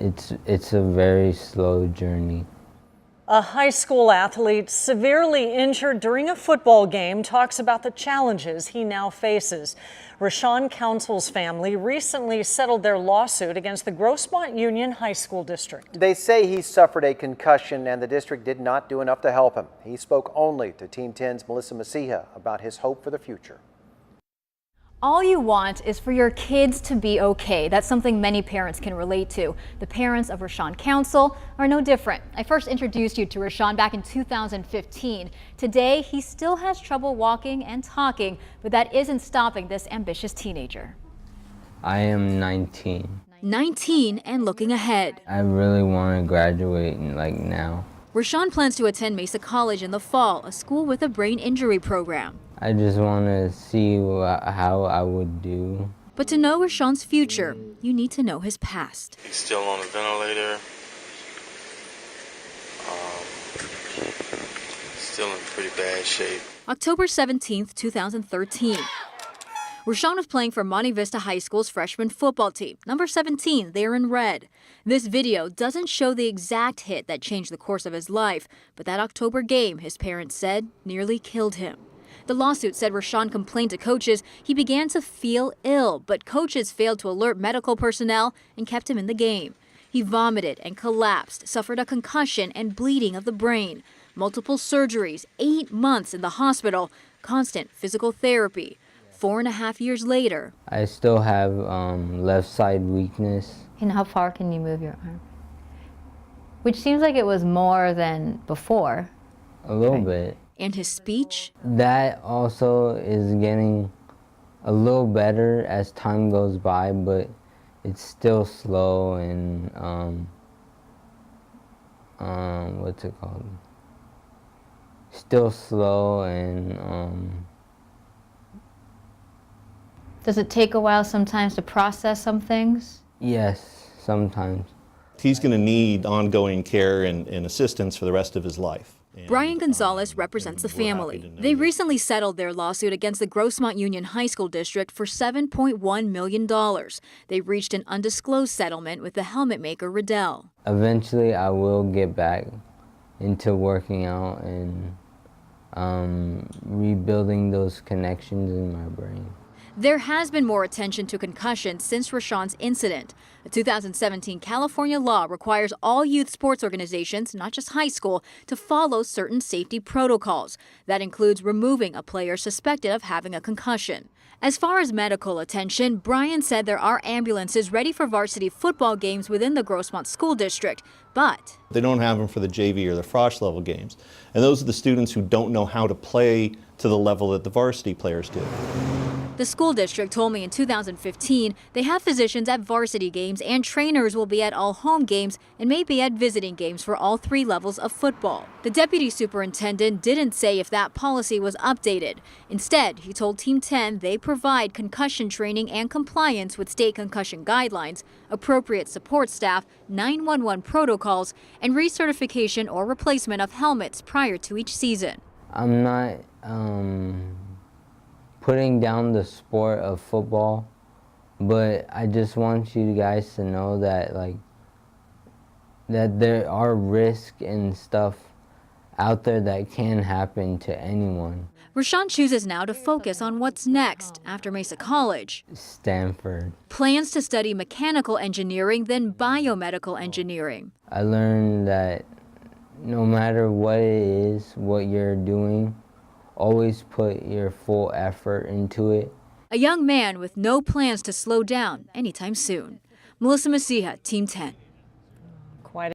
It's a very slow journey. A high school athlete severely injured during a football game talks about the challenges he now faces. Rashawn Council's family recently settled their lawsuit against the Grossmont Union High School District. They say he suffered a concussion and the district did not do enough to help him. He spoke only to Team 10's Melissa Messiha about his hope for the future. All you want is for your kids to be okay. That's something many parents can relate to. The parents of Rashawn Council are no different. I first introduced you to Rashawn back in 2015. Today, he still has trouble walking and talking, but that isn't stopping this ambitious teenager. I am 19. 19 and looking ahead. I really want to graduate now. Rashawn plans to attend Mesa College in the fall, a school with a brain injury program. I just want to see how I would do. But to know Rashawn's future, you need to know his past. He's still on the ventilator. Still in pretty bad shape. October 17th, 2013. Rashawn was playing for Monte Vista High School's freshman football team, number 17, there in red. This video doesn't show the exact hit that changed the course of his life, but that October game, his parents said, nearly killed him. The lawsuit said Rashawn complained to coaches he began to feel ill, but coaches failed to alert medical personnel and kept him in the game. He vomited and collapsed, suffered a concussion and bleeding of the brain, multiple surgeries, 8 months in the hospital, constant physical therapy. 4.5 years later, I still have left side weakness. And how far can you move your arm? Which seems like it was more than before. A little bit. And his speech? That also is getting a little better as time goes by, but it's still slow and what's it called? Still slow and Does it take a while sometimes to process some things? yes, sometimes. He's going to need ongoing care and assistance for the rest of his life. Brian Gonzalez represents the family. They recently settled their lawsuit against the Grossmont Union High School District for $7.1 million. They reached an undisclosed settlement with the helmet maker Riddell. Eventually, I will get back into working out and rebuilding those connections in my brain. There has been more attention to concussion since Rashawn's incident. A 2017 California law requires all youth sports organizations, not just high school, to follow certain safety protocols. That includes removing a player suspected of having a concussion. As far as medical attention, Brian said there are ambulances ready for varsity football games within the Grossmont School District, but They don't have them for the JV or the Frosh level games. And those are the students who don't know how to play to the level that the varsity players do. the school district told me in 2015 they have physicians at varsity games and trainers will be at all home games and may be at visiting games for all 3 levels of football. The deputy superintendent didn't say if that policy was updated. Instead, he told Team 10 they provide concussion training and compliance with state concussion guidelines, appropriate support staff, 911 protocols, and recertification or replacement of helmets prior to each season. I'm not putting down the sport of football, but I just want you guys to know that that there are risks and stuff out there that can happen to anyone. Rashawn chooses now to focus on what's next after Mesa College. Stanford. Plans to study mechanical engineering, then biomedical engineering. I learned that no matter what it is, what you're doing, always put your full effort into it. A young man with no plans to slow down anytime soon. Melissa Messiha, Team 10.